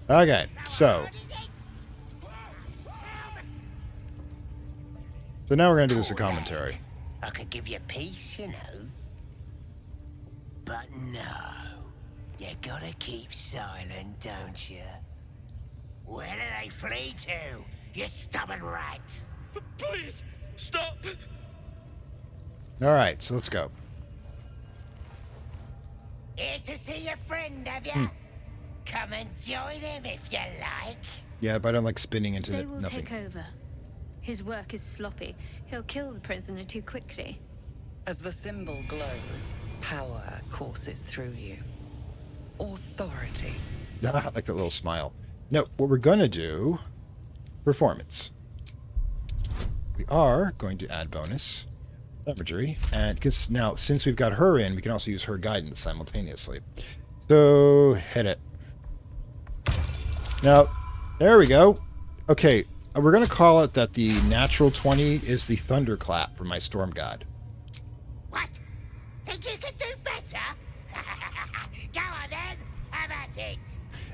Okay, so now we're going to do this in commentary. I could give you peace, you know. But no. You gotta keep silent, don't you? Where do they flee to, you stubborn rat? Please, stop! Alright, so let's go. Here to see your friend, have you? Come and join him if you like. Yeah, but I don't like spinning into Say we'll nothing. take over. His work is sloppy. He'll kill the prisoner too quickly. As the symbol glows, power courses through you. Authority. I like that little smile. No, what we're going to do, performance. We are going to add bonus imagery, and because now since we've got her in, we can also use her guidance simultaneously. So hit it. Now, there we go. Okay, we're going to call it that the natural 20 is the thunderclap for my storm god. What? Think you could do better? Go on then, have at it.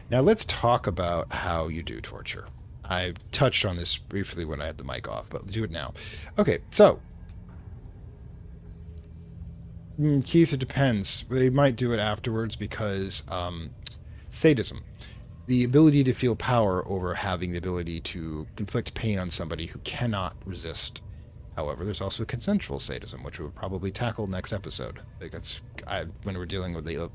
Now let's talk about how you do torture. I touched on this briefly when I had the mic off, but do it now. Okay, so Keith, it depends. They might do it afterwards because sadism, the ability to feel power over having the ability to inflict pain on somebody who cannot resist. However, there's also consensual sadism, which we'll probably tackle next episode. Because when we're dealing with the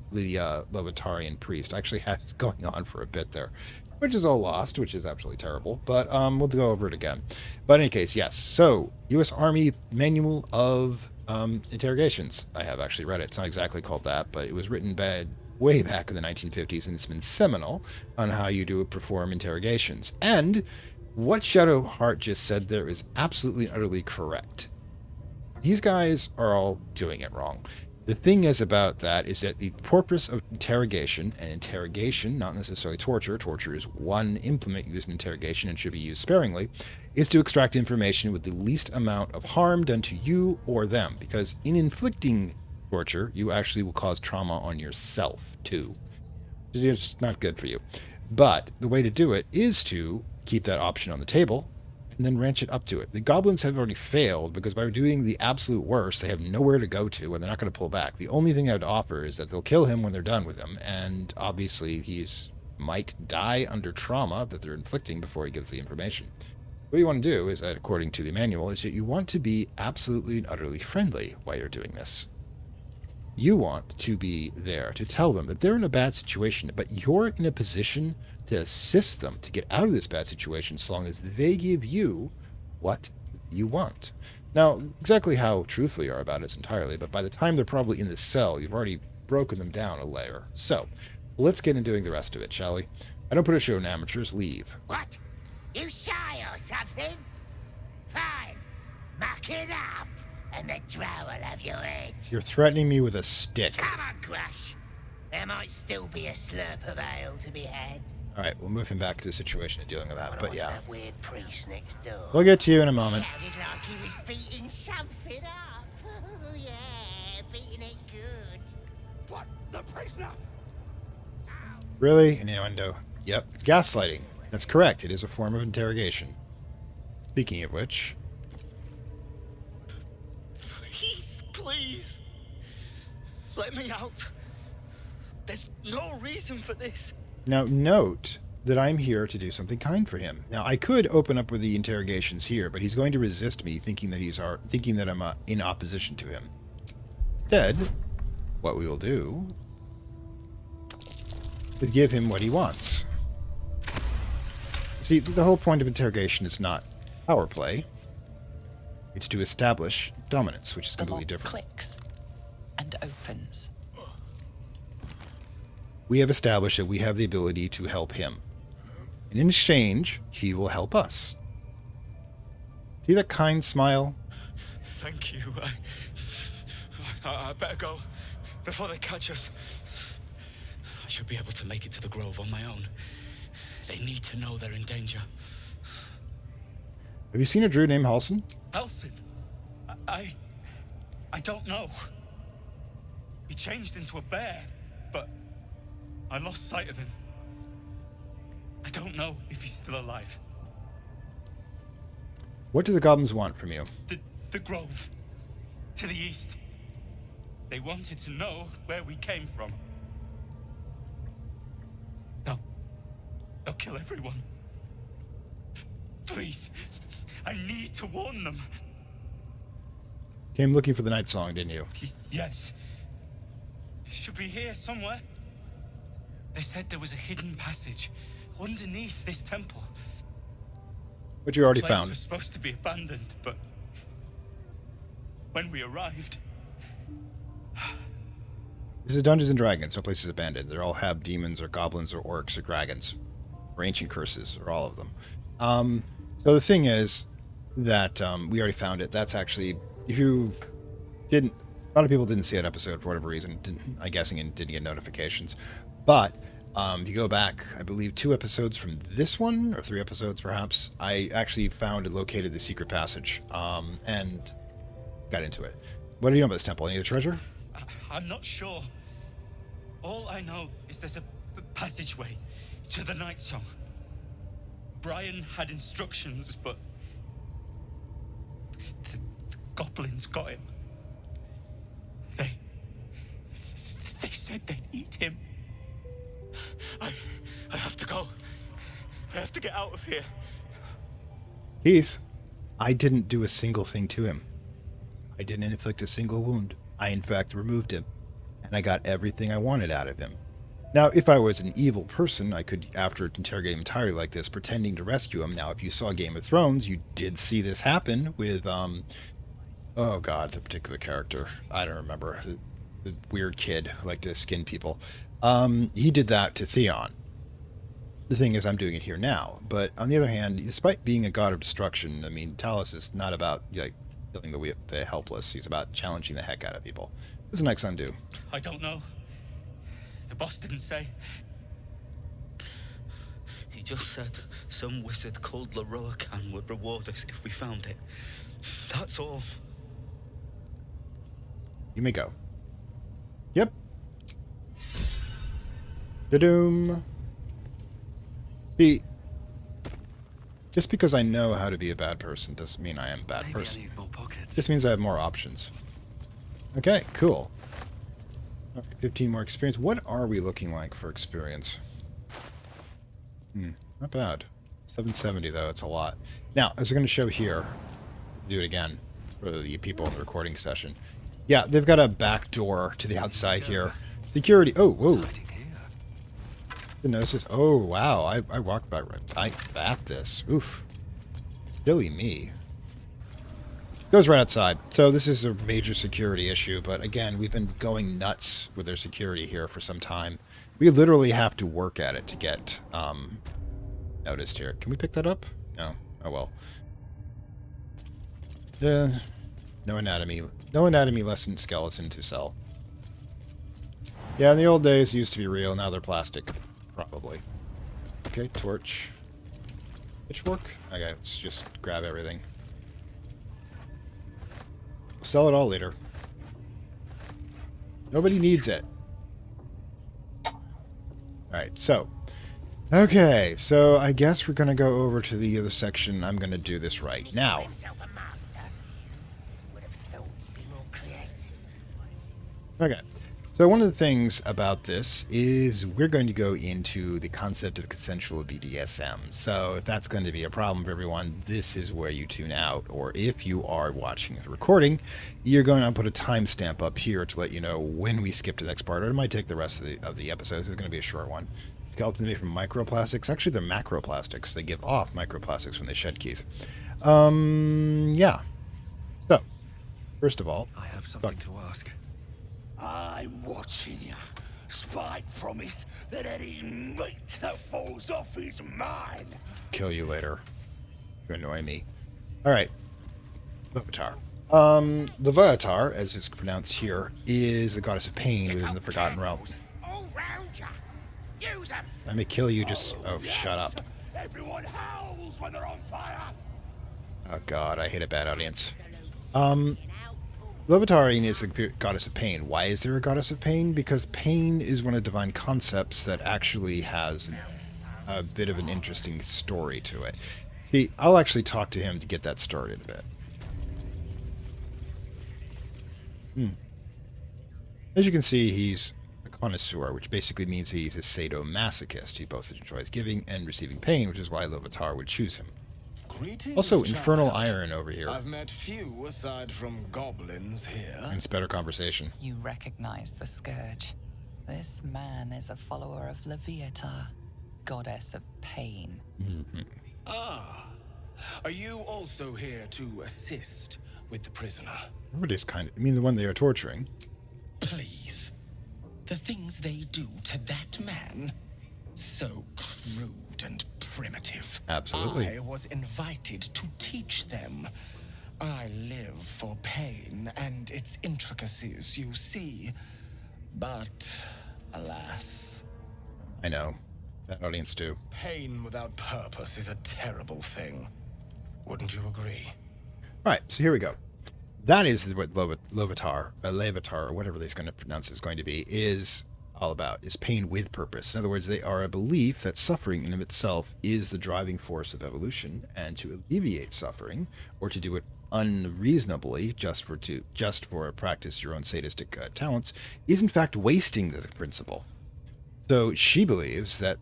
Levitarian priest, I actually had it going on for a bit there, which is all lost, which is absolutely terrible. But we'll go over it again. But in any case, yes. So, U.S. Army Manual of Interrogations. I have actually read it. It's not exactly called that, but it was written way back in the 1950s, and it's been seminal on how you perform interrogations. And what Shadowheart just said there is absolutely and utterly correct. These guys are all doing it wrong. The thing is about that is that the purpose of interrogation, and interrogation, not necessarily torture, torture is one implement used in interrogation and should be used sparingly, is to extract information with the least amount of harm done to you or them. Because in inflicting torture, you actually will cause trauma on yourself too. It's not good for you. But the way to do it is to keep that option on the table and then ranch it up to it. The goblins have already failed because by doing the absolute worst, they have nowhere to go to and they're not going to pull back. The only thing I would offer is that they'll kill him when they're done with him, and obviously might die under trauma that they're inflicting before he gives the information. What you want to do is, according to the manual, is that you want to be absolutely and utterly friendly while you're doing this. You want to be there to tell them that they're in a bad situation, but you're in a position to assist them to get out of this bad situation so long as they give you what you want. Now, exactly how truthful you are about it is entirely, but by the time they're probably in the cell, you've already broken them down a layer. So, let's get into doing the rest of it, shall we? I don't put a show on amateurs. Leave. What? You shy or something? Fine. Muck it up, and the drow will have your head. You're threatening me with a stick. Come on, Crush. There might still be a slurp of ale to be had. Alright, we'll move him back to the situation of dealing with that, but yeah. That weird priest next door. We'll get to you in a moment. Sounded like he was beating something up. Oh, yeah, beating it good. What? The prisoner? Really? An innuendo. Yep. Gaslighting. That's correct. It is a form of interrogation. Speaking of which... Please. Let me out. There's no reason for this. Now, note that I'm here to do something kind for him. Now, I could open up with the interrogations here, but he's going to resist me, thinking that I'm in opposition to him. Instead, what we will do is give him what he wants. See, the whole point of interrogation is not power play. It's to establish dominance, which is completely different. Clicks and opens. We have established that we have the ability to help him. And in exchange, he will help us. See that kind smile? Thank you. I better go before they catch us. I should be able to make it to the grove on my own. They need to know they're in danger. Have you seen a druid named Halson? Halson? I don't know. He changed into a bear, but I lost sight of him. know if he's still alive. What do the goblins want from you? The grove. To the east. They wanted to know where we came from. They'll kill everyone. Please, I need to warn them. Came looking for the night song, didn't you? Yes. It should be here somewhere. They said there was a hidden passage underneath this temple. What you already The place found. was supposed to be abandoned, but when we arrived, This is Dungeons and Dragons. No place is abandoned. They all have demons or goblins or orcs or dragons or ancient curses or all of them. So the thing is that we already found it. That's actually, if you didn't, a lot of people didn't see that episode for whatever reason. I'm guessing and didn't get notifications. But if you go back, I believe 2 episodes from this one, or 3 episodes perhaps, I actually found and located the secret passage and got into it. What do you know about this temple? Any of the treasure? I'm not sure. All I know is there's a passageway to the night song. Brian had instructions, but the goblins got him. They said they'd eat him. I have to go. I have to get out of here. Keith, I didn't do a single thing to him. I didn't inflict a single wound. I, in fact, removed him. And I got everything I wanted out of him. Now, if I was an evil person, I could, after interrogating him entirely like this, pretending to rescue him. Now, if you saw Game of Thrones, you did see this happen with, oh god, the particular character. I don't remember. The weird kid who liked to skin people. He did that to Theon. The thing is, I'm doing it here now. But on the other hand, despite being a god of destruction, I mean, Talos is not about, like, killing the helpless. He's about challenging the heck out of people. What does the next son do? I don't know. The boss didn't say. He just said some wizard called Leroacan would reward us if we found it. That's all. You may go. Yep. The doom. See, just because I know how to be a bad person doesn't mean I am a bad person. This means I have more options. Okay, cool. Okay, 15 more experience. What are we looking like for experience? Not bad. 770 though, it's a lot. Now, as we're going to show here, do it again for the people in the recording session. Yeah, they've got a back door to the outside here. Security. Oh, whoa. Didn't notice this. Oh, wow. I walked by right at this. Oof. Silly me. Goes right outside. So this is a major security issue, but again, we've been going nuts with their security here for some time. We literally have to work at it to get noticed here. Can we pick that up? No. Oh well. No anatomy. No anatomy lesson skeleton to sell. Yeah, in the old days, it used to be real. Now they're plastic. Probably. Okay, torch. Pitchfork? Okay, let's just grab everything. Sell it all later. Nobody needs it. Alright, so. Okay, so I guess we're going to go over to the other section. I'm going to do this right now. Okay, so one of the things about this is we're going to go into the concept of consensual BDSM. So if that's going to be a problem for everyone, this is where you tune out. Or if you are watching the recording, you're going to put a timestamp up here to let you know when we skip to the next part. Or it might take the rest of the episodes. It's going to be a short one. Skeletons made from microplastics. Actually, they're macroplastics. They give off microplastics when they shed, Keith. Yeah. So, first of all, I have something to ask. I'm watching you. Spike promised that any meat that falls off is mine. Kill you later. You annoy me. Alright. Levitar. Levitar, as it's pronounced here, is the goddess of pain within the Forgotten Realm. All round ya. Use them. I may kill you just... Oh, shut up. Everyone howls when they're on fire. Oh god, I hate a bad audience. Levitar is the goddess of pain. Why is there a goddess of pain? Because pain is one of the divine concepts that actually has a bit of an interesting story to it. See, I'll actually talk to him to get that started a bit. As you can see, he's a connoisseur, which basically means he's a sadomasochist. He both enjoys giving and receiving pain, which is why Lovatar would choose him. Greetings, Also, Infernal child. Iron over here. I've met few aside from goblins here. And it's better conversation. You recognize the scourge. This man is a follower of Leviatar, goddess of pain. Ah, are you also here to assist with the prisoner? Everybody's kind of... I mean, the one they are torturing. Please. The things they do to that man, so crude and primitive. Absolutely. I was invited to teach them. I live for pain and its intricacies, you see. But, alas. I know. That audience too. Pain without purpose is a terrible thing. Wouldn't you agree? Alright, so here we go. That is what Levitar, or whatever they're going to pronounce it is going to be, is all about, is pain with purpose. In other words, they are a belief that suffering in of itself is the driving force of evolution, and to alleviate suffering, or to do it unreasonably, just for practice your own sadistic talents, is in fact wasting the principle. So she believes that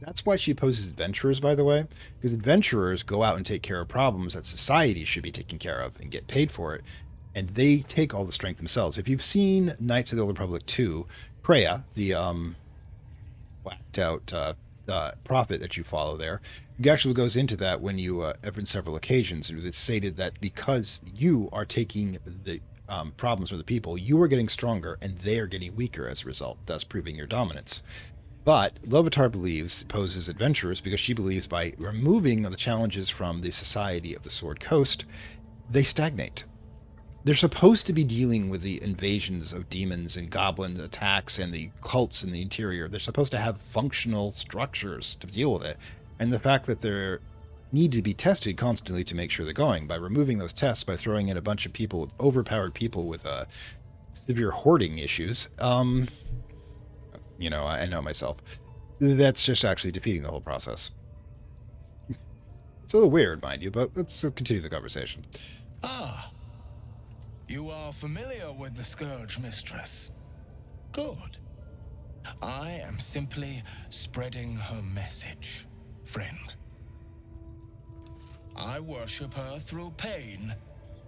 that's why she opposes adventurers, by the way, because adventurers go out and take care of problems that society should be taking care of and get paid for it, and they take all the strength themselves. If you've seen Knights of the Old Republic 2, Kreia, the whacked out prophet that you follow there, he actually goes into that when you, in several occasions, and it's stated that because you are taking the problems for the people, you are getting stronger and they are getting weaker as a result, thus proving your dominance. But Lovatar opposes adventurers because she believes by removing the challenges from the society of the Sword Coast, they stagnate. They're supposed to be dealing with the invasions of demons and goblin attacks and the cults in the interior. They're supposed to have functional structures to deal with it. And the fact that they need to be tested constantly to make sure they're going, by removing those tests, by throwing in a bunch of people, overpowered people with severe hoarding issues, I know myself. That's just actually defeating the whole process. It's a little weird, mind you, but let's continue the conversation. Ah. You are familiar with the Scourge Mistress. Good. I am simply spreading her message, friend. I worship her through pain,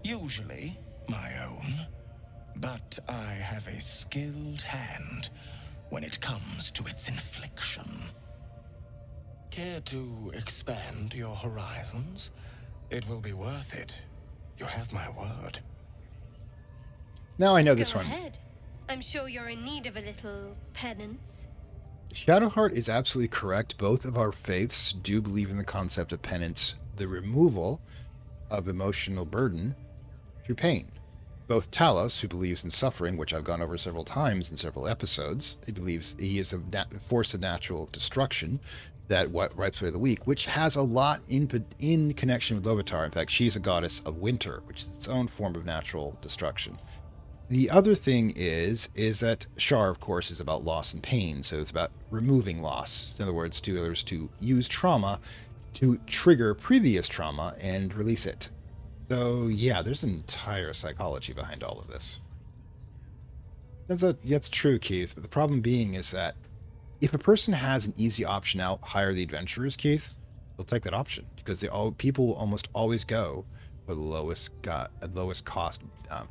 usually my own. But I have a skilled hand when it comes to its infliction. Care to expand your horizons? It will be worth it. You have my word. Now I know this Go one. ahead. I'm sure you're in need of a little penance. Shadowheart is absolutely correct. Both of our faiths do believe in the concept of penance, the removal of emotional burden through pain. Both Talos, who believes in suffering, which I've gone over several times in several episodes, he believes he is a force of natural destruction that wipes away the weak, which has a lot in connection with Lovatar. In fact, she's a goddess of winter, which is its own form of natural destruction. The other thing is that Shar, of course, is about loss and pain, so it's about removing loss. In other words, to use trauma to trigger previous trauma and release it. So, yeah, there's an entire psychology behind all of this. That's true, Keith, but the problem being is that if a person has an easy option out, hire the adventurers, Keith, they'll take that option, because people will almost always go for the lowest cost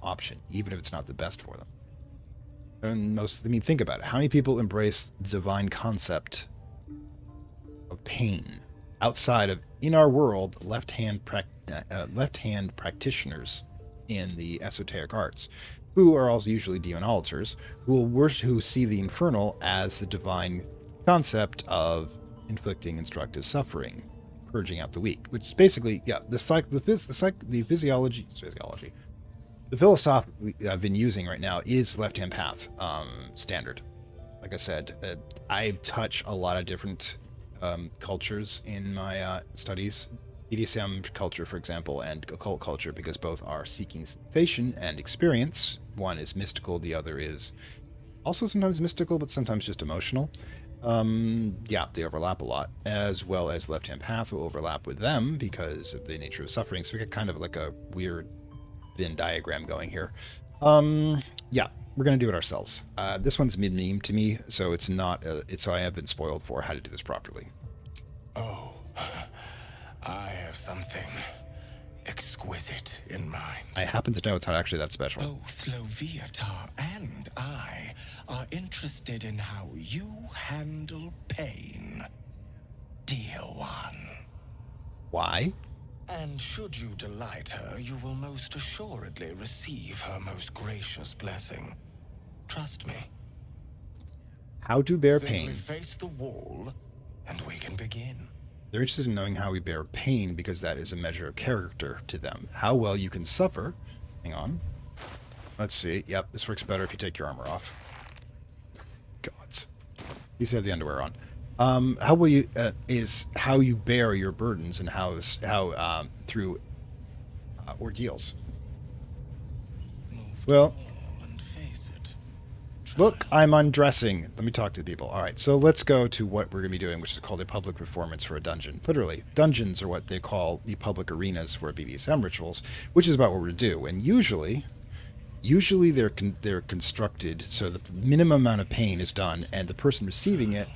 option, even if it's not the best for them. And think about it. How many people embrace the divine concept of pain outside of, in our world, left-hand practitioners in the esoteric arts, who are also usually demonolators, who see the infernal as the divine concept of inflicting instructive suffering, purging out the weak, which is basically, the philosophy I've been using right now is left-hand path standard. Like I said, I touch a lot of different cultures in my studies. BDSM culture, for example, and occult culture, because both are seeking sensation and experience. One is mystical, the other is also sometimes mystical, but sometimes just emotional. Yeah, they overlap a lot, as well as left-hand path will overlap with them because of the nature of suffering. So we get kind of like a weird Venn diagram going here. Yeah, we're gonna do it ourselves. This one's mid-meme to me, so it's not. So I have been spoiled for how to do this properly. Oh, I have something exquisite in mind. I happen to know it's not actually that special. Both Loviatar and I are interested in how you handle pain, dear one. Why? And should you delight her, you will most assuredly receive her most gracious blessing. Trust me. How to bear Simply pain. face the wall, and we can begin. They're interested in knowing how we bear pain because that is a measure of character to them. How well you can suffer. Hang on. Let's see. Yep, this works better if you take your armor off. Gods. You still have the underwear on. How will you is how you bear your burdens and how through ordeals. Well, And face it. look, I'm undressing. Let me talk to the people. All right, so let's go to what we're going to be doing, which is called a public performance for a dungeon. Literally, dungeons are what they call the public arenas for BDSM rituals, which is about what we're to do. And usually they're constructed so the minimum amount of pain is done, and the person receiving it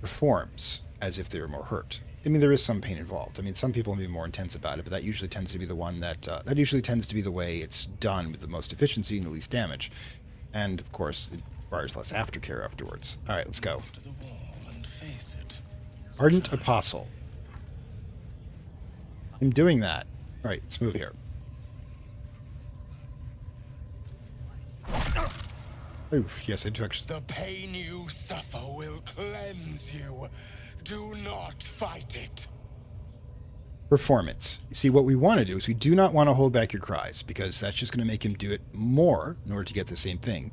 performs as if they were more hurt. I mean, there is some pain involved. I mean, some people may be more intense about it, but that usually tends to be the one that usually tends to be the way it's done with the most efficiency and the least damage. And of course, it requires less aftercare afterwards. All right, let's go. To the wall and face it. Ardent Apostle. I'm doing that. All right, let's move here. Oof, yes, I do actually. The pain you suffer will cleanse you. Do not fight it. Performance. You see, what we want to do is we do not want to hold back your cries because that's just going to make him do it more in order to get the same thing.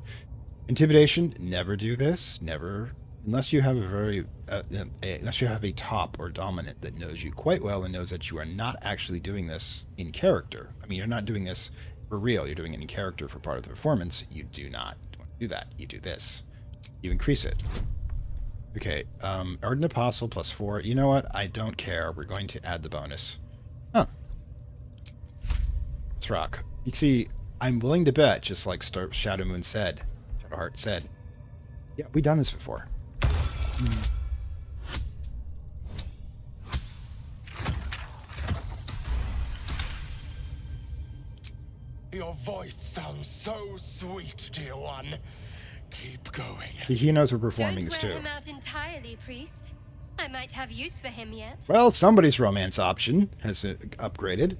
Intimidation, never do this. Never. Unless you have unless you have a top or dominant that knows you quite well and knows that you are not actually doing this in character. I mean, you're not doing this for real. You're doing it in character for part of the performance. You do not do that. You do this. You increase it. Okay, Ardent Apostle +4. You know what? I don't care. We're going to add the bonus. Huh. Let's rock. You see, I'm willing to bet, just like Shadowheart said. Yeah, we've done this before. Your voice sounds so sweet, dear one. Keep going. He knows we're performing this Don't wear too. him out entirely, priest. I might have use for him yet. Well, somebody's romance option has upgraded.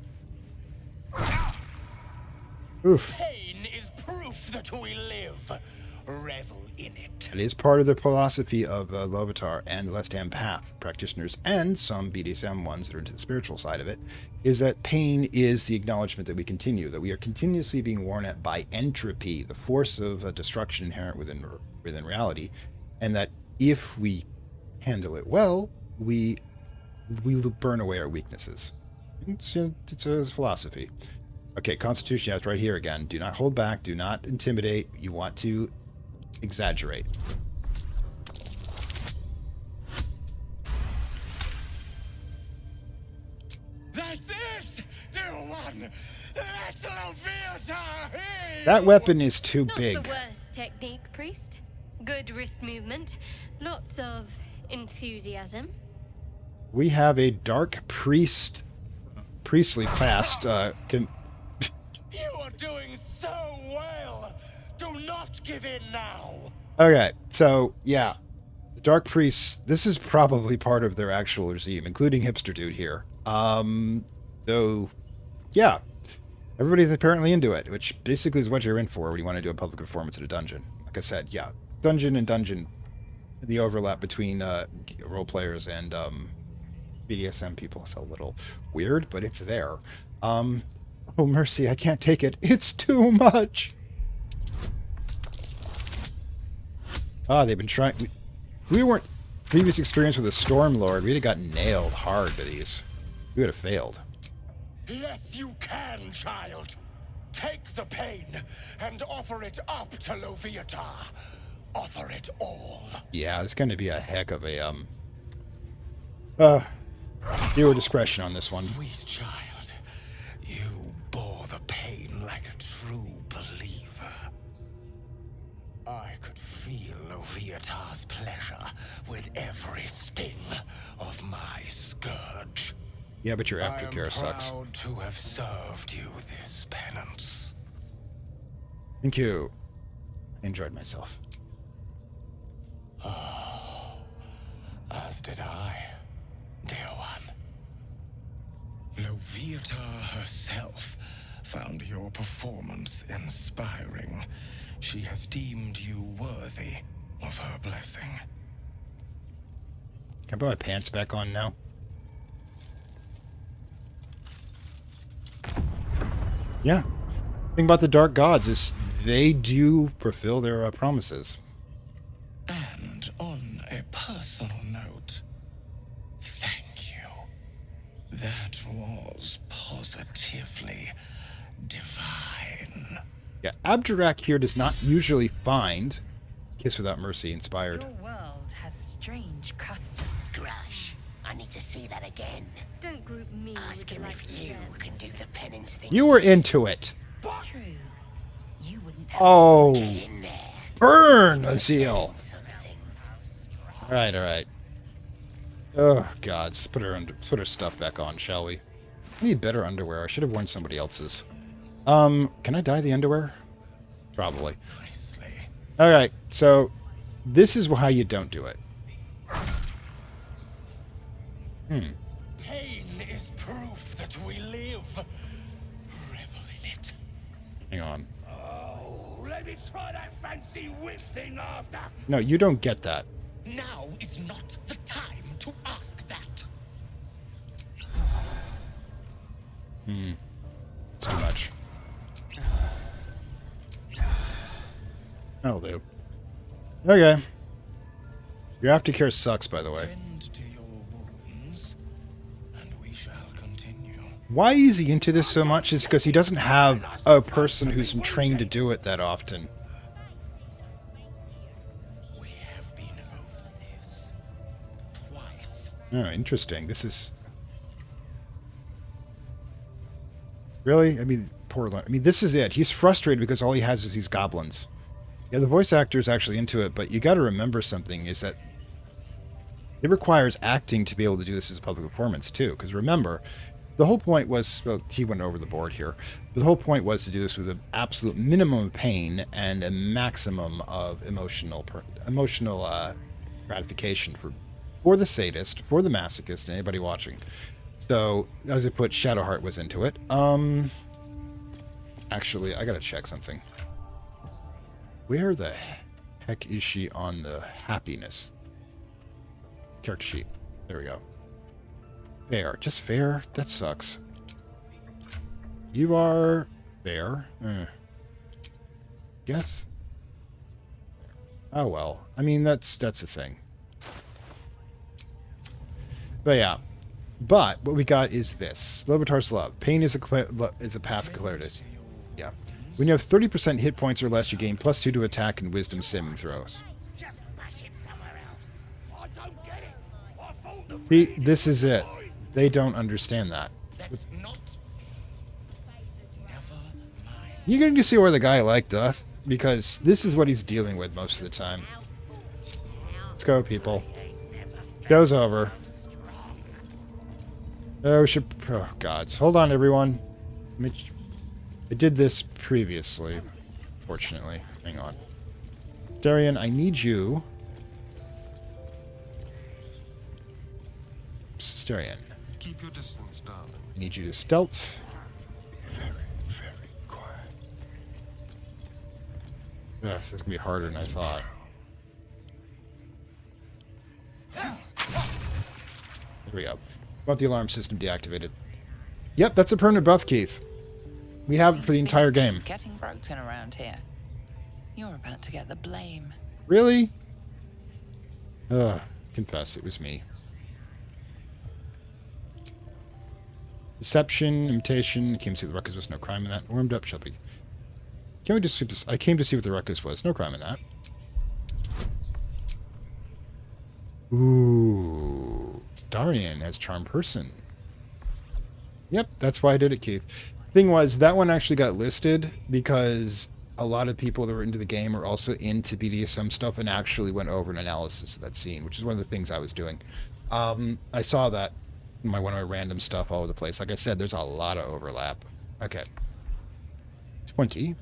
Oof. Pain is proof that we live. Revel in it. It is part of the philosophy of Loviatar and the Left-Hand Path practitioners and some BDSM ones that are into the spiritual side of it, is that pain is the acknowledgement that we continue, that we are continuously being worn at by entropy, the force of destruction inherent within reality, and that if we handle it well, we burn away our weaknesses. It's a philosophy. Okay, Constitution, yeah, it's right here again. Do not hold back. Do not intimidate. You want to exaggerate. That's it, dear one. Let Loviatar hear. That weapon is too Not big. the worst technique, priest. Good wrist movement. Lots of enthusiasm. We have a dark priestly past. You are doing so well. Do not give in now. Okay, so yeah, the dark priests. This is probably part of their actual regime, including Hipster Dude here. So yeah, everybody's apparently into it, which basically is what you're in for when you want to do a public performance at a dungeon. Like I said, yeah, dungeon and dungeon, the overlap between role players and BDSM people is a little weird, but it's there. Oh mercy, I can't take it. It's too much. Ah, they've been trying. We weren't previous experience with a Storm Lord. We'd have gotten nailed hard by these. We would have failed. Yes, you can, child. Take the pain and offer it up to Loviatar. offer it all. Yeah, it's going to be a heck of a viewer discretion on this one. Sweet child, you bore the pain like a true believer. I could feel Loviatar's pleasure with every sting of my scourge. Yeah, but your aftercare I am sucks. proud to have served you this penance. Thank you. I enjoyed myself. As did I, dear one. Loviatar herself found your performance inspiring. She has deemed you worthy of her blessing. Can I put my pants back on now? Yeah. The thing about the Dark Gods is they do fulfill their promises. And on a personal note, thank you. That was positively divine. Yeah, Abjurak here does not usually find Kiss Without Mercy inspired. Your world has strange customs. Grush, I need to see that again. Don't group me Ask with the him likes if of you them. can do the penance thing. You were into it. True. You wouldn't have Oh, Get in there. burn, Azil. Something. All right. Oh God, let's put her stuff back on, shall we? I need better underwear. I should have worn somebody else's. Can I dye the underwear? Probably. Nicely. All right, so this is how you don't do it. Pain is proof that we live. Revel in it. Hang on. Oh, let me try that fancy whip thing after. No, you don't get that. Now is not the time to ask that. It's too much. That'll do. Okay. Your aftercare sucks, by the way. Tend to your wounds, and we shall continue. Why is he into this so much is because he doesn't have a person who's trained to do it that often. We have been over this twice. Oh, interesting. This is... Really? I mean, poor Lon. I mean, this is it. He's frustrated because all he has is these goblins. Yeah, the voice actor is actually into it, but you got to remember something, is that it requires acting to be able to do this as a public performance, too. Because remember, the whole point was... Well, he went over the board here. But the whole point was to do this with an absolute minimum of pain and a maximum of emotional gratification for the sadist, for the masochist, and anybody watching. So, as I put, Shadowheart was into it. Actually, I gotta check something. Where the heck is she on the happiness character sheet? There we go. Fair. Just fair? That sucks. You are fair. Guess. Oh well. I mean, that's a thing. But yeah. But what we got is this: Loviatar's love. Pain is a path of clarity. Yeah. When you have 30% hit points or less, you gain +2 to attack and wisdom saving throws. Just bash it somewhere else. I don't get it. I thought the See, this is it. They don't understand that. That's not. Never mind. You get to see where the guy liked us, because this is what he's dealing with most of the time. Let's go, people. Show's over. We should... Oh, gods. Hold on, everyone. I did this previously, fortunately. Hang on. Darian, I need you... Darian. Keep your distance, darling. I need you to stealth. Very, very quiet. Yes, this is going to be harder than I thought. There we go. Want the alarm system deactivated. Yep, that's a permanent buff, Keith. We have it for the Seems entire things game. keep getting broken around here. You're about to get the blame. Really? Ugh, confess, it was me. Deception, imitation, came to see the ruckus was no crime in that. Warmed up shall be. Can we just sweep this? I came to see what the ruckus was. No crime in that. Ooh. Darian as charm person. Yep, that's why I did it, Keith. Thing was, that one actually got listed because a lot of people that were into the game are also into BDSM stuff and actually went over an analysis of that scene, which is one of the things I was doing. I saw that in one of my random stuff all over the place. Like I said, there's a lot of overlap. Okay. 20.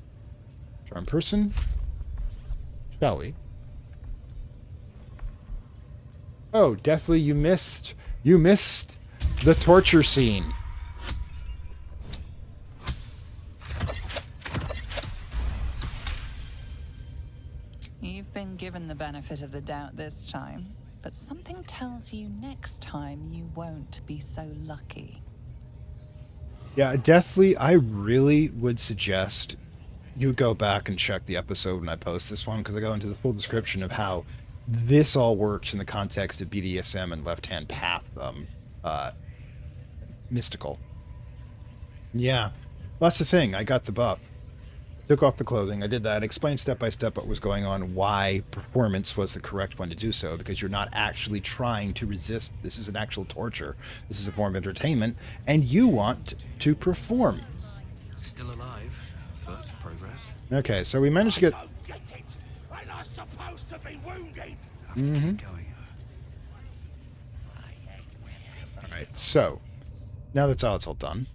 Charm person. Shall we? Oh, Deathly, you missed the torture scene. You've been given the benefit of the doubt this time, but something tells you next time you won't be so lucky. Yeah, Deathly, I really would suggest you go back and check the episode when I post this one, because I go into the full description of how this all works in the context of BDSM and left-hand path mystical. Yeah, that's the thing. I got the buff. Took off the clothing. I did that. Explained step by step what was going on, why performance was the correct one to do so, because you're not actually trying to resist. This is an actual torture. This is a form of entertainment, and you want to perform. Still alive, so that's progress. Okay, so we managed to get... I don't get it. I'm not supposed to be wounded. Have to keep going. Alright, so now that's all it's all done.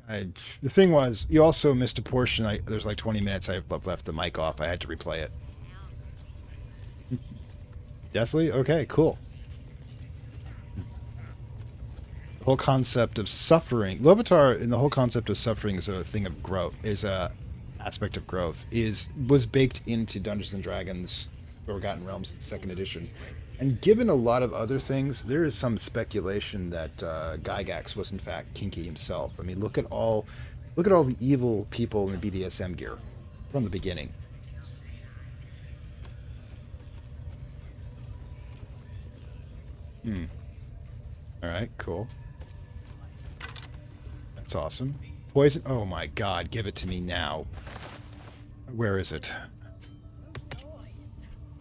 The thing was, you also missed a portion. There's like 20 minutes I left the mic off. I had to replay it. Deathly? Okay, cool. The whole concept of suffering, Lovitar, and the whole concept of suffering is a thing of growth, is a aspect of growth, was baked into Dungeons and Dragons Forgotten Realms 2nd edition. And given a lot of other things, there is some speculation that Gygax was in fact kinky himself. I mean, look at all the evil people in the BDSM gear from the beginning. All right, cool. That's awesome. Poison. Oh my God, give it to me now. Where is it?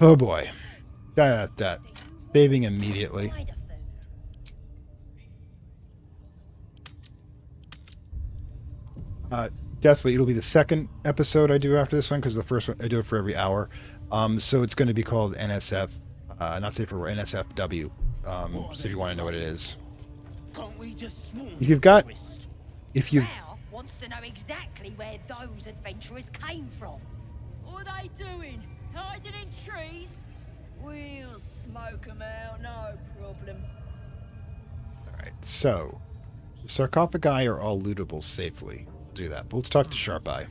Oh boy. Got that. Saving immediately. Deathly, it'll be the second episode I do after this one, because the first one I do it for every hour. So it's going to be called NSF, not safe for NSFW. So if you want to know what it is. If you Rao wants to know exactly where those adventurers came from. What are they doing? Hiding in trees? We'll smoke 'em out, no problem. Alright, so the sarcophagi are all lootable safely. We'll do that. But let's talk to Sharp Eye.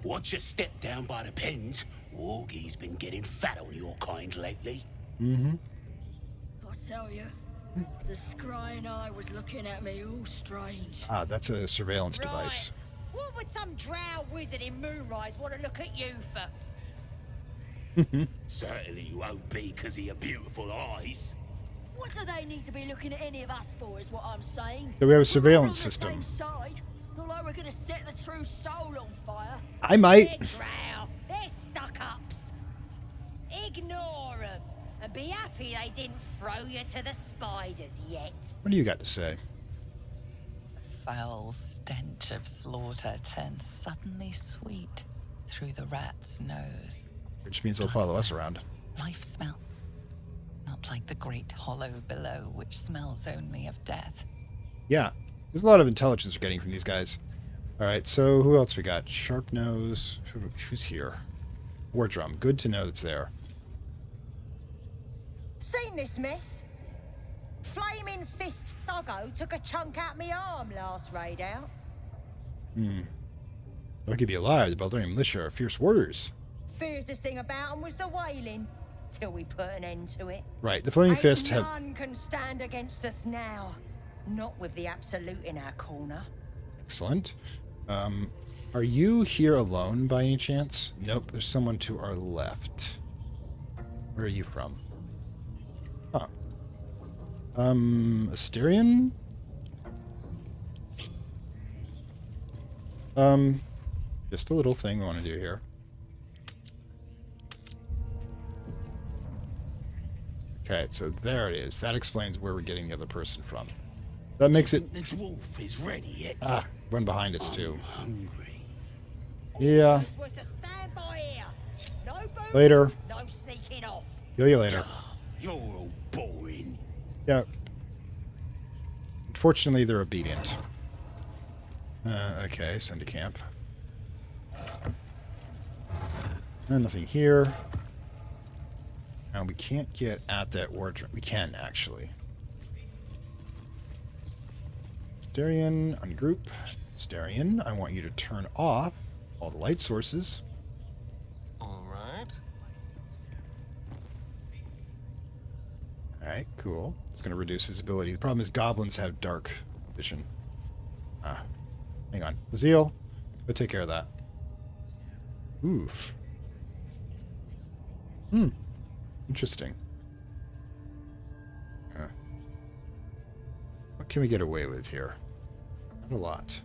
Once you step down by the pens, Wargie's been getting fat on your kind lately. I tell you, the scrying eye was looking at me all strange. Ah, that's a surveillance device. What would some drow wizard in Moonrise want to look at you for? Certainly you won't be because of your beautiful eyes. What do they need to be looking at any of us for, is what I'm saying? So we have a We're all surveillance on the system. same side. Not like we're gonna set the true soul on fire. I might. They're drow. They're stuck-ups. Ignore them. And be happy they didn't throw you to the spiders yet. What do you got to say? The foul stench of slaughter turns suddenly sweet through the rat's nose. Which means they'll follow us around. Life smell. Not like the great hollow below, which smells only of death. Yeah, there's a lot of intelligence we're getting from these guys. Alright, so who else we got? Sharp Nose. Who's here? War Drum. Good to know that's there. Seen this mess? Flaming Fist Thuggo took a chunk out me arm last raid out. Lucky to be alive. The Baldurian militia are fierce warriors. Fiercest thing about them was the wailing, till we put an end to it. Right, the Flaming Fist have... None can stand against us now. Not with the Absolute in our corner. Excellent. Are you here alone by any chance? Nope, there's someone to our left. Where are you from? Huh. Asterion? Just a little thing I want to do here. Okay, so there it is. That explains where we're getting the other person from. That makes it... The dwarf is ready yet. Ah, one behind us, too. Hungry. Yeah. Just were to stand by here. No booze, Later. no sneaking off. Kill you later. You're all boring. Yeah. Unfortunately, they're obedient. Okay, send to camp. Nothing here. Now, we can't get at that wardrobe. We can, actually. Starion, ungroup. Starion, I want you to turn off all the light sources. Alright. Alright, cool. It's going to reduce visibility. The problem is goblins have dark vision. Hang on. Zeal, go take care of that. Oof. Interesting. What can we get away with here? Not a lot.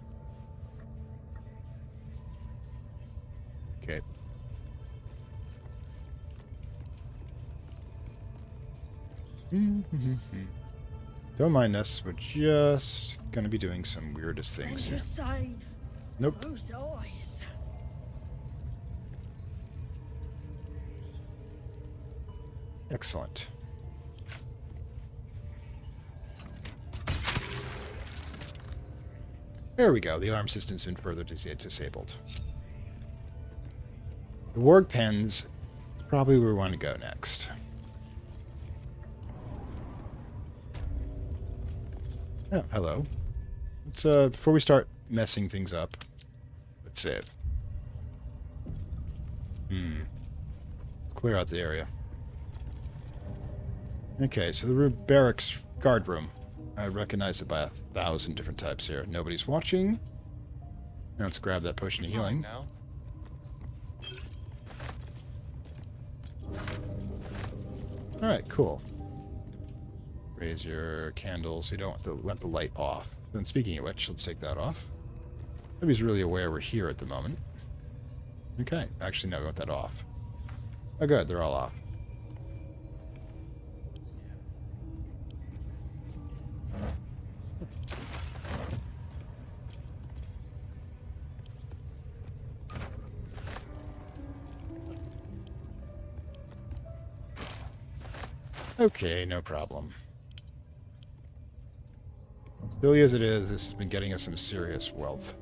Okay. Don't mind us. We're just gonna be doing some weirdest things here. Insane. Nope. Those eyes. Excellent. There we go. The alarm system's been further disabled. The warg pens is probably where we want to go next. Oh, hello. Let's before we start messing things up, let's save. Clear out the area. Okay, so the room, barracks guard room. I recognize it by 1,000 different types here. Nobody's watching. Now let's grab that potion of healing. Now. Alright, cool. Raise your candles. You don't want to let the light off. Then speaking of which, let's take that off. Nobody's really aware we're here at the moment. Okay, actually no, we want that off. Oh good, they're all off. Okay, no problem. Silly as it is, this has been getting us some serious wealth.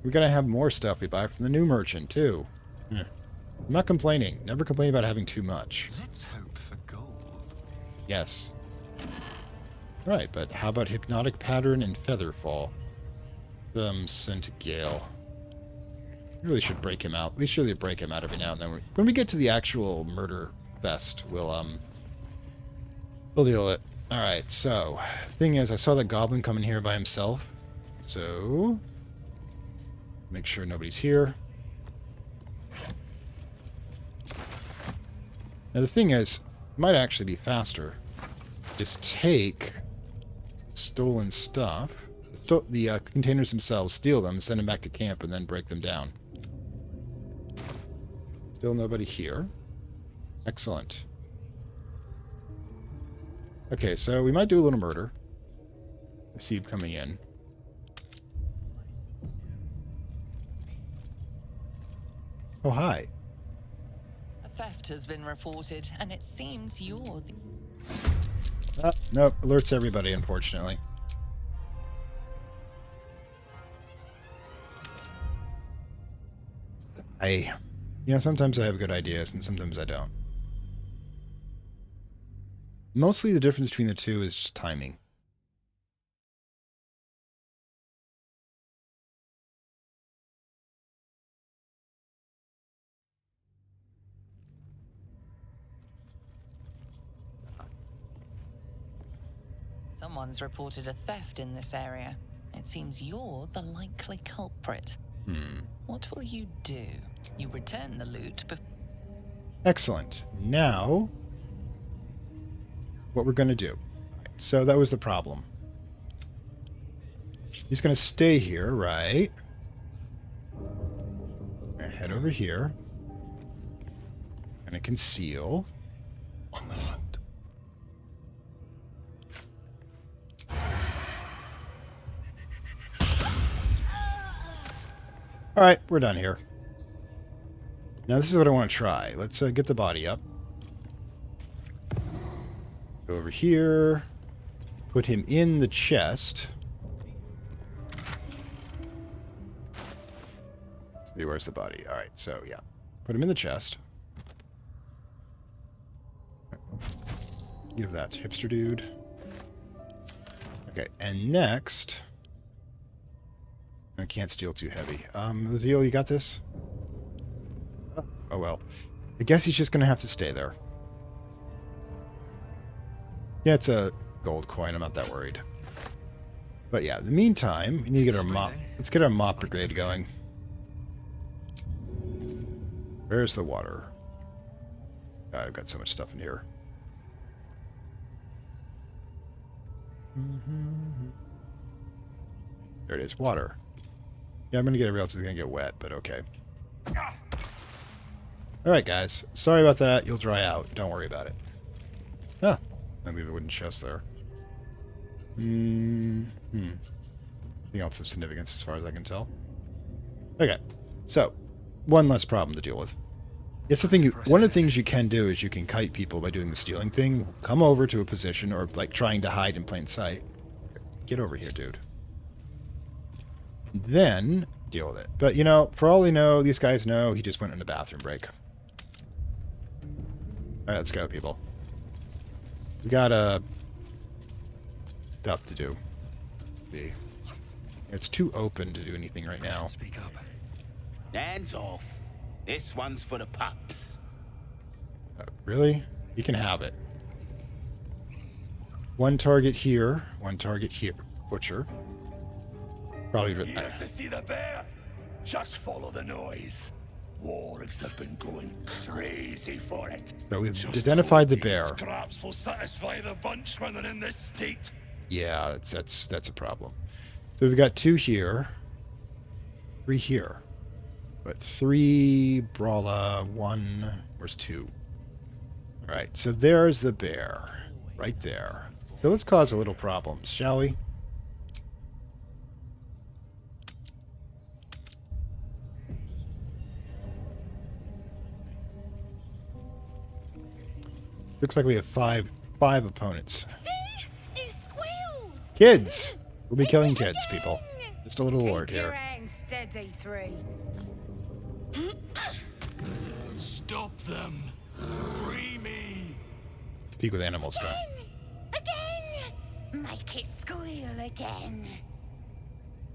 We're gonna have more stuff we buy from the new merchant, too. I'm not complaining. Never complain about having too much. Let's hope for gold. Yes. Right, but how about Hypnotic Pattern and Featherfall? Sent to Gale. We really should break him out. We should really break him out every now and then. When we get to the actual murder fest, we'll deal with it. Alright, so, thing is, I saw that goblin coming here by himself. So, make sure nobody's here. Now the thing is, it might actually be faster. Just take stolen stuff, the containers themselves, steal them, send them back to camp, and then break them down. Still nobody here. Excellent. Okay, so we might do a little murder. I see him coming in. Oh, hi. A theft has been reported, and it seems you're the... Nope, alerts everybody, unfortunately. Sometimes I have good ideas, and sometimes I don't. Mostly the difference between the two is just timing. Someone's reported a theft in this area. It seems you're the likely culprit. What will you do? You return the loot Excellent. Now, what we're going to do. So that was the problem. He's going to stay here, right? Head over here. going to conceal on the hunt. All right, we're done here. Now this is what I want to try. Let's get the body up. Go over here. Put him in the chest. See, where's the body? All right, so yeah. Put him in the chest. Give that to Hipster Dude. Okay, and next... I can't steal too heavy. Luziel, you got this? Oh well. I guess he's just gonna have to stay there. Yeah, it's a gold coin. I'm not that worried. But yeah, in the meantime, we need to get our mop. Let's get our mop brigade going. Where's the water? God, I've got so much stuff in here. There it is, water. Yeah, I'm gonna get everybody else is gonna get wet, but okay. Alright, guys. Sorry about that. You'll dry out. Don't worry about it. Ah, I leave the wooden chest there. Nothing else of significance as far as I can tell. Okay, so one less problem to deal with. It's the thing. One of the things you can do is you can kite people by doing the stealing thing. Come over to a position, or like trying to hide in plain sight. Get over here, dude. And then deal with it. But you know, for all they know, these guys know he just went on a bathroom break. All right, let's go, people. We got stuff to do. It's too open to do anything right now. Speak up. Hands off. This one's for the pups. Really? You can have it. One target here. One target here. Butcher. Probably. Here to see the bear? Just follow the noise. Wargs have been going crazy for it. So we've identified the bear. Scraps will satisfy the bunch when they're in this state. Yeah, that's a problem. So we've got 2 here. 3 here. But 3 Brawler, 1. Where's 2? Alright, so there's the bear. Right there. So let's cause a little problems, shall we? Looks like we have five opponents. See? It squealed! Kids! We'll be killing kids, people. Just a little lord here. Steady, 3. Stop them! Free me! Speak with animals, guy. Again! Make it squeal again.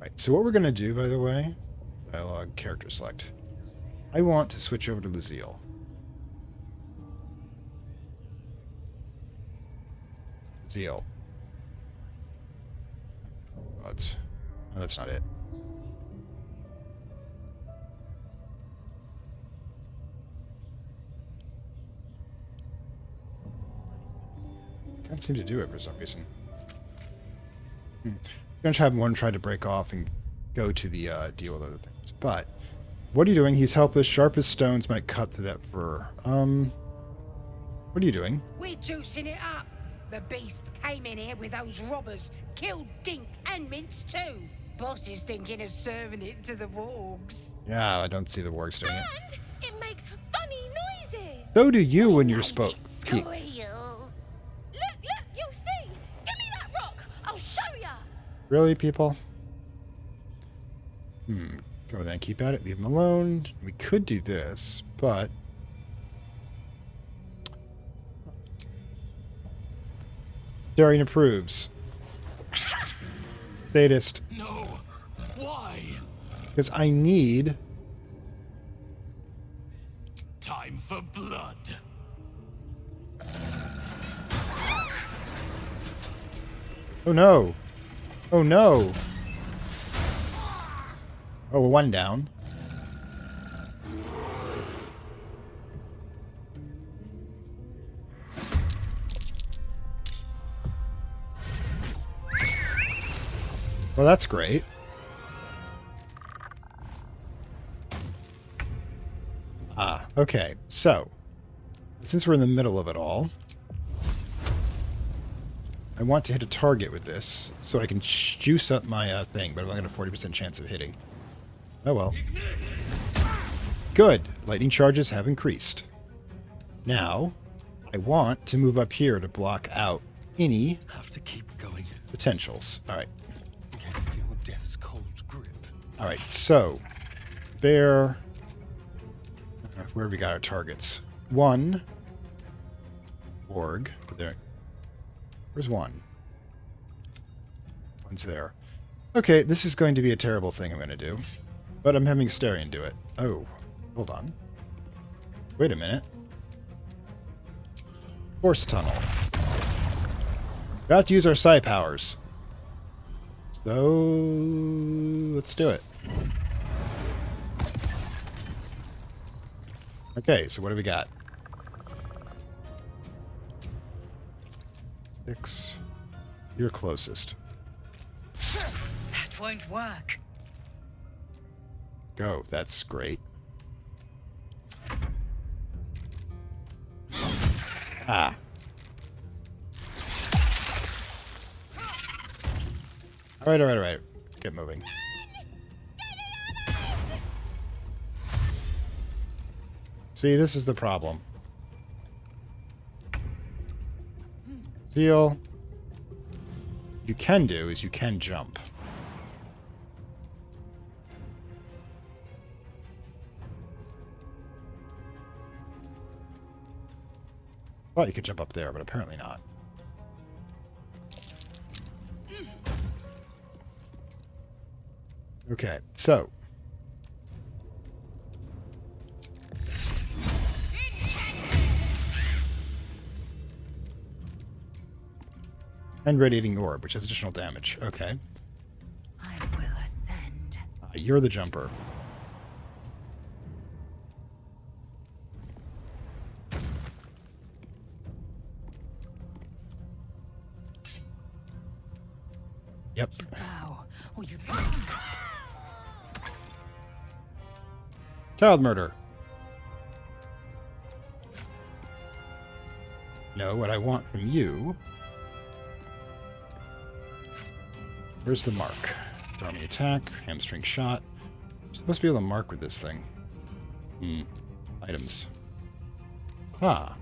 Right, so what we're going to do, by the way, dialogue, character select. I want to switch over to Luziel. Luziel. Oh, that's not it. Can't seem to do it for some reason. I'm going to have one try to break off and go to the deal with other things. But, what are you doing? He's helpless. Sharp as stones might cut through that fur. What are you doing? We're juicing it up. The beast came in here with those robbers, killed Dink and Mince too. Boss is thinking of serving it to the wargs. Yeah, I don't see the wargs doing it. And it makes funny noises. So do you when you're peaked. Look, you'll see. Give me that rock. I'll show ya. Really, people? Go then, keep at it, leave him alone. We could do this, but... Darian approves. Sadist. No. Why? Because I need... Time for blood. Oh no. Oh no. Oh, we're 1 down. Well, that's great. Ah, okay. So, since we're in the middle of it all, I want to hit a target with this so I can juice up my thing, but I've only got a 40% chance of hitting. Oh well. Good. Lightning charges have increased. Now, I want to move up here to block out any Have to keep going. potentials. Alright. Can feel death's cold grip. Alright, so bear. Where have we got our targets? One. Org. There. Where's one? One's there. Okay, this is going to be a terrible thing I'm going to do. But I'm having Starion do it. Oh, hold on. Wait a minute. Force tunnel. Got to use our psi powers. So let's do it. Okay, so what do we got? 6. You're closest. That won't work. Go. That's great. Ah. Alright. Let's get moving. See, this is the problem. Deal. You can do is you can jump. Thought you could jump up there, but apparently not. Okay, so. And radiating orb, which has additional damage. Okay. I will ascend. You're the jumper. Yep. Bow, or you Child murder. No, what I want from you. Where's the mark? Army attack, hamstring shot. I'm supposed to be able to mark with this thing. Items. Ah.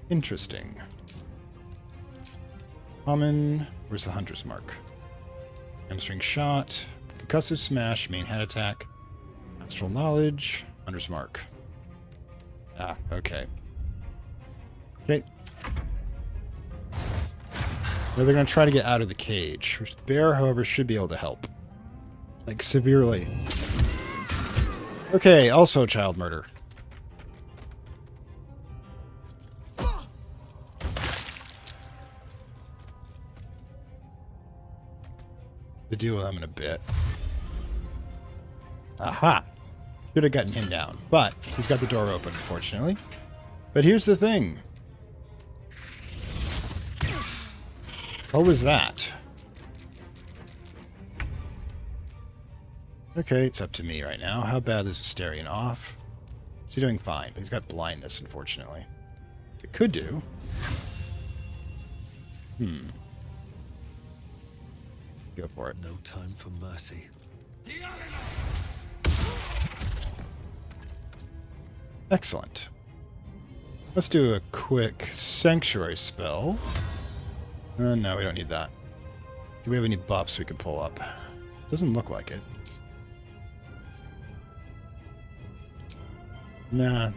Interesting. Common. Where's the hunter's mark? Hamstring shot. Concussive smash. Main head attack. Astral knowledge. Hunter's mark. Ah, okay. Okay. Now they're going to try to get out of the cage. Bear, however, should be able to help. Like, severely. Okay, also child murder. To deal with them in a bit. Aha! Should have gotten him down. But he's got the door open, unfortunately. But here's the thing. What was that? Okay, it's up to me right now. How bad is Asterion off? Is he doing fine? He's got blindness, unfortunately. It could do. Go for it. No time for mercy. Excellent. Let's do a quick sanctuary spell. No, we don't need that. Do we have any buffs we can pull up? Doesn't look like it. Nah, I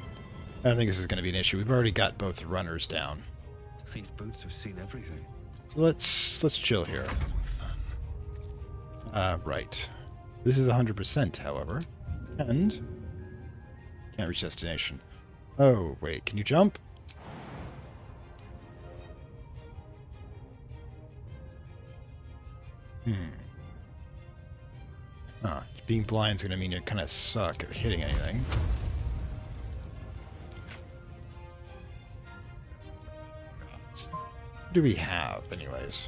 don't think this is going to be an issue. We've already got both runners down. These boots have seen everything. So let's chill here. Some fun. Right. This is 100%, however. And can't reach destination. Oh, wait, can you jump? Being blind is going to mean you kind of suck at hitting anything. What do we have, anyways?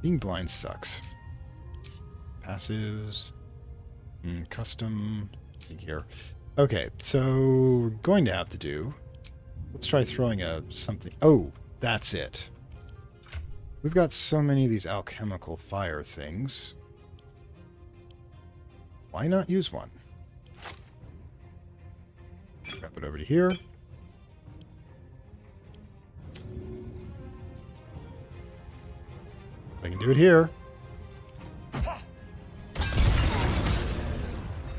Being blind sucks. Passives. Custom. Here. Okay, so we're going to have to do... Let's try throwing a something... Oh, that's it. We've got so many of these alchemical fire things. Why not use one? Grab it over to here. I can do it here.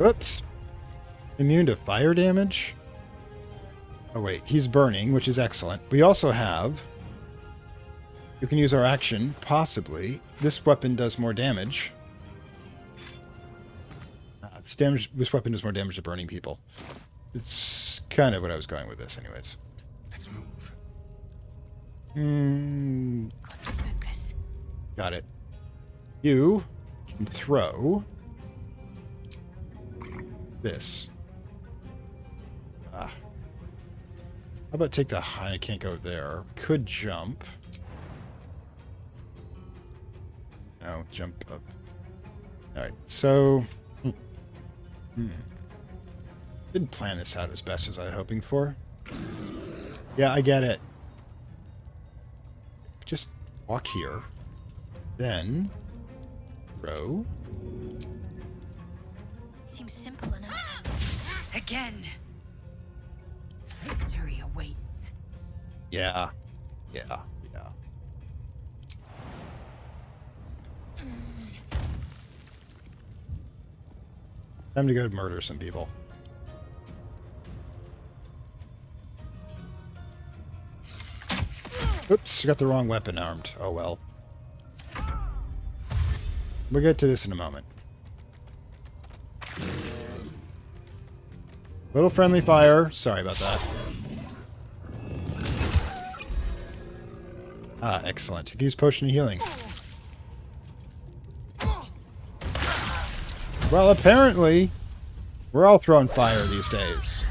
Oops. Immune to fire damage? Oh wait, he's burning, which is excellent. We also have... You can use our action, possibly. This weapon does more damage. This weapon does more damage to burning people. It's kind of what I was going with this, anyways. Let's move. Focus. Got it. You can throw this. How about take the high? I can't go there. Could jump. No, jump up. Alright, so... Didn't plan this out as best as I was hoping for. Yeah, I get it. Just walk here. Then... Throw. Seems simple enough. Again. Victory awaits. Yeah. Time to go murder some people. Oops, got the wrong weapon armed. Oh well. We'll get to this in a moment. Little friendly fire. Sorry about that. Ah, excellent. You can use potion of healing. Well, apparently, we're all throwing fire these days.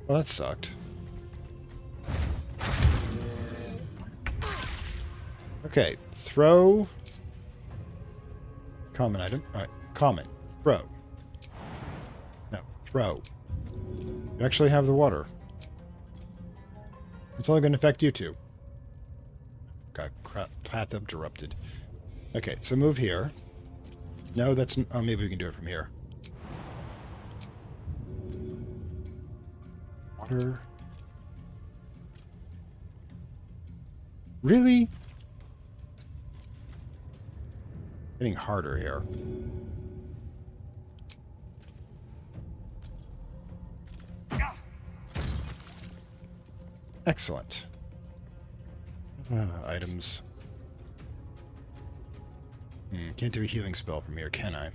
Well, that sucked. Okay, throw. Common item. Alright, common. Throw. No, throw. You actually have the water. It's only going to affect you two. Got path interrupted. Okay, so move here. No, that's... Oh, maybe we can do it from here. Water. Really? Getting harder here. Excellent. Items. Can't do a healing spell from here, can I?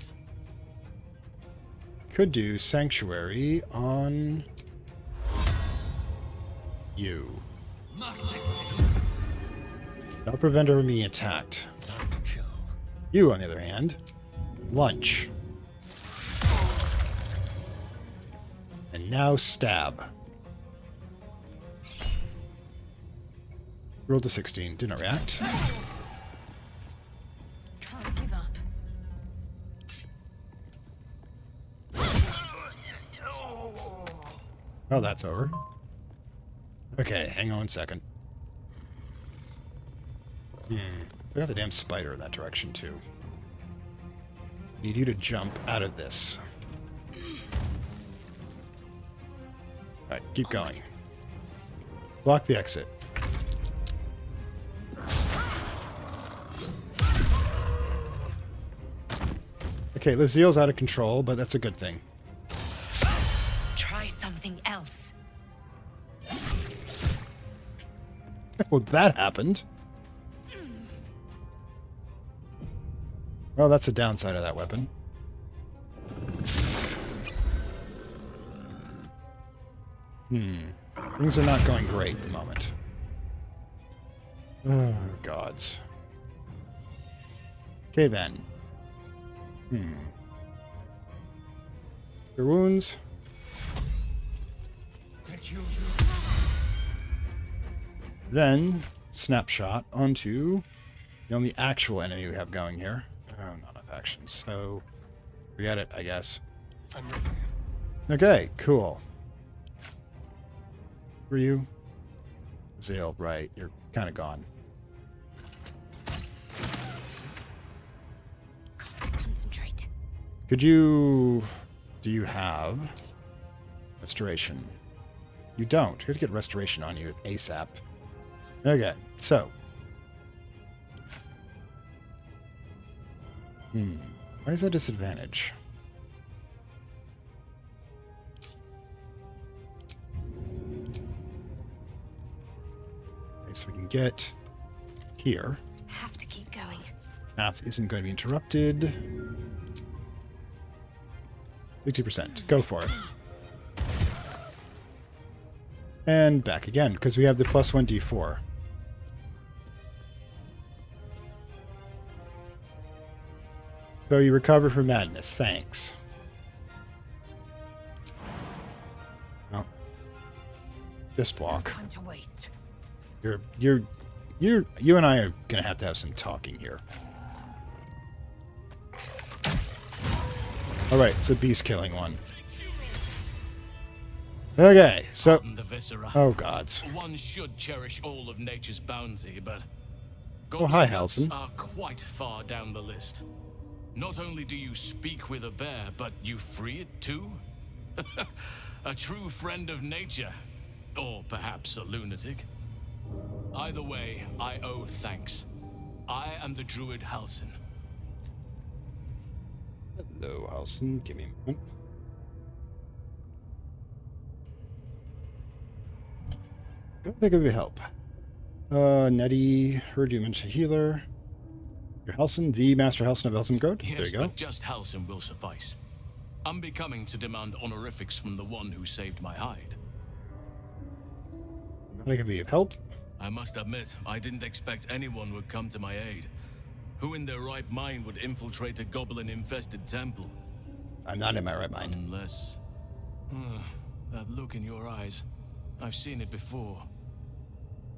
Could do Sanctuary on you. That'll prevent her from being attacked. You, on the other hand, lunch. And now stab. Rolled to 16, did not react. Can't give up. Oh, that's over. Okay, hang on a second. I got the damn spider in that direction, too. Need you to jump out of this. Alright, keep going. Block the exit. Okay, Laziel's out of control, but that's a good thing. Try something else. Well, that happened. Well, that's the downside of that weapon. Things are not going great at the moment. Oh, gods. Okay, then. Your wounds. Then, snapshot onto the only actual enemy we have going here. Oh, not enough actions. So, forget it, I guess. I'm ready. Okay, cool. Were you? Zale, right. You're kind of gone. Concentrate. Could you... Do you have... Restoration? You don't. You have to get restoration on you ASAP. Okay, so... Why is that a disadvantage? Okay, so we can get here. Have to keep going. Math isn't going to be interrupted. 60%. Go for it. And back again, because we have the plus 1d4. So you recover from madness. Thanks. Well, just block. Time to waste. You and I are gonna have to have some talking here. All right, it's a beast killing one. Okay, so The viscera. oh gods. One should cherish all of nature's bounty, but Oh, hi, guts Halson. are quite far down the list. Not only do you speak with a bear, but you free it too? A true friend of nature. Or perhaps a lunatic. Either way, I owe thanks. I am the druid Halson. Hello, Halson. Give me a moment. Good, I give you help. Nettie, heard you mention healer. You're Halson, the Master Halson of Elsengrode. Yes, There you go. but just Halson will suffice. Unbecoming to demand honorifics from the one who saved my hide. I can be of help. I must admit, I didn't expect anyone would come to my aid. Who in their right mind would infiltrate a goblin-infested temple? I'm not in my right mind. Unless... that look in your eyes. I've seen it before.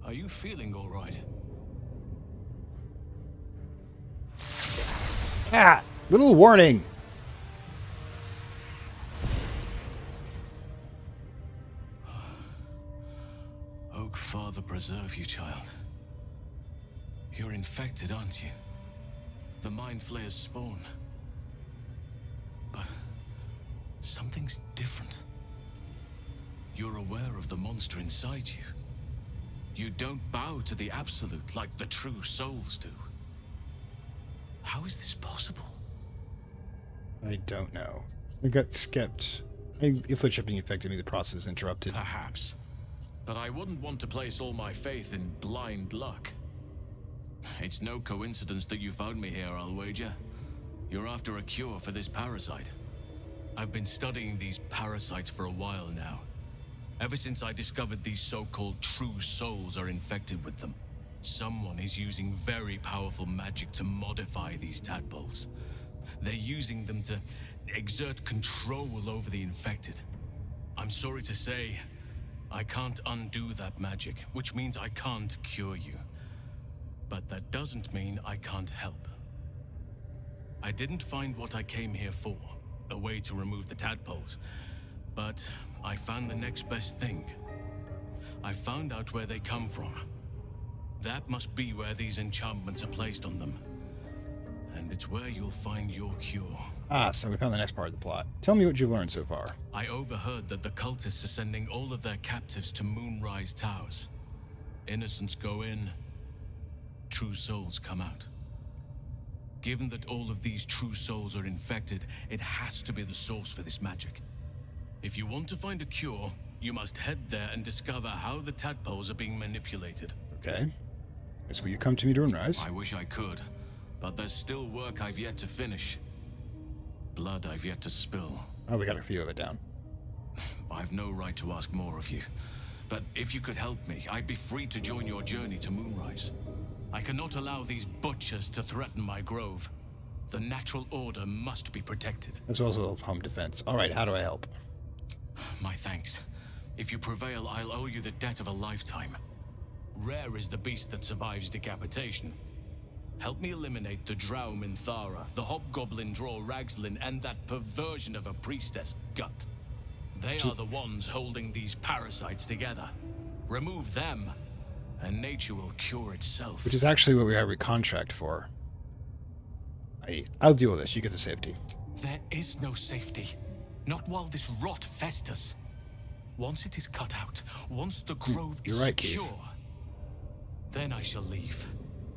Are you feeling all right? Ah! Little warning! Oak Father preserve you, child. You're infected, aren't you? The Mind Flayer's spawn. But something's different. You're aware of the monster inside you. You don't bow to the Absolute like the true souls do. How is this possible? I don't know. I got skipped. If the shipping affected me, the process was interrupted. Perhaps. But I wouldn't want to place all my faith in blind luck. It's no coincidence that you found me here, I'll wager. You're after a cure for this parasite. I've been studying these parasites for a while now. Ever since I discovered these so-called true souls are infected with them. Someone is using very powerful magic to modify these tadpoles. They're using them to exert control over the infected. I'm sorry to say, I can't undo that magic, which means I can't cure you. But that doesn't mean I can't help. I didn't find what I came here for, a way to remove the tadpoles, but I found the next best thing. I found out where they come from. That must be where these enchantments are placed on them. And it's where you'll find your cure. Ah, so we found the next part of the plot. Tell me what you've learned so far. I overheard that the cultists are sending all of their captives to Moonrise Towers. Innocents go in, true souls come out. Given that all of these true souls are infected, it has to be the source for this magic. If you want to find a cure, you must head there and discover how the tadpoles are being manipulated. Okay. So will you come to me to Moonrise? I wish I could, but there's still work I've yet to finish. Blood I've yet to spill. Oh, we got a few of it down. I've no right to ask more of you, but if you could help me, I'd be free to join your journey to Moonrise. I cannot allow these butchers to threaten my grove. The natural order must be protected. As well as a little home defense. All right, how do I help? My thanks. If you prevail, I'll owe you the debt of a lifetime. Rare is the beast that survives decapitation. Help me eliminate the Drow Minthara, the Hobgoblin Draw Ragslin, and that perversion of a priestess, Gut. They are the ones holding these parasites together. Remove them, and nature will cure itself. Which is actually what we have a contract for. I'll deal with this. You get the safety. There is no safety. Not while this rot festers. Once it is cut out, once the growth is secure, then I shall leave.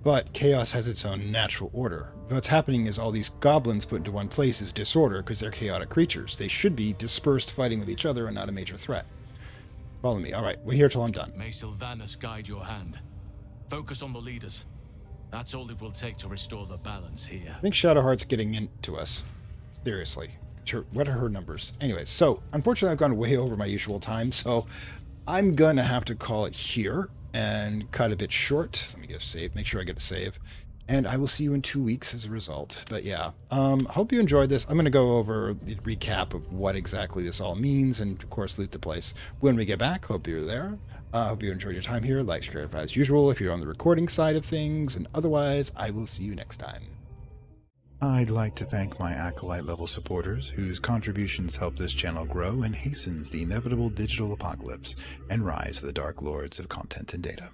But chaos has its own natural order. What's happening is all these goblins put into one place is disorder because they're chaotic creatures. They should be dispersed fighting with each other and not a major threat. Follow me. All right, we're here till I'm done. May Sylvanus guide your hand. Focus on the leaders. That's all it will take to restore the balance here. I think Shadowheart's getting into us. Seriously. What are her numbers? Anyways, so unfortunately I've gone way over my usual time, so I'm going to have to call it here and cut a bit short. Let me get a save. Make sure I get the save. And I will see you in 2 weeks as a result. But yeah, hope you enjoyed this. I'm going to go over the recap of what exactly this all means and, of course, loot the place when we get back. Hope you're there. Hope you enjoyed your time here. Like, subscribe as usual if you're on the recording side of things. And otherwise, I will see you next time. I'd like to thank my Acolyte level supporters whose contributions help this channel grow and hastens the inevitable digital apocalypse and rise of the Dark Lords of Content and Data.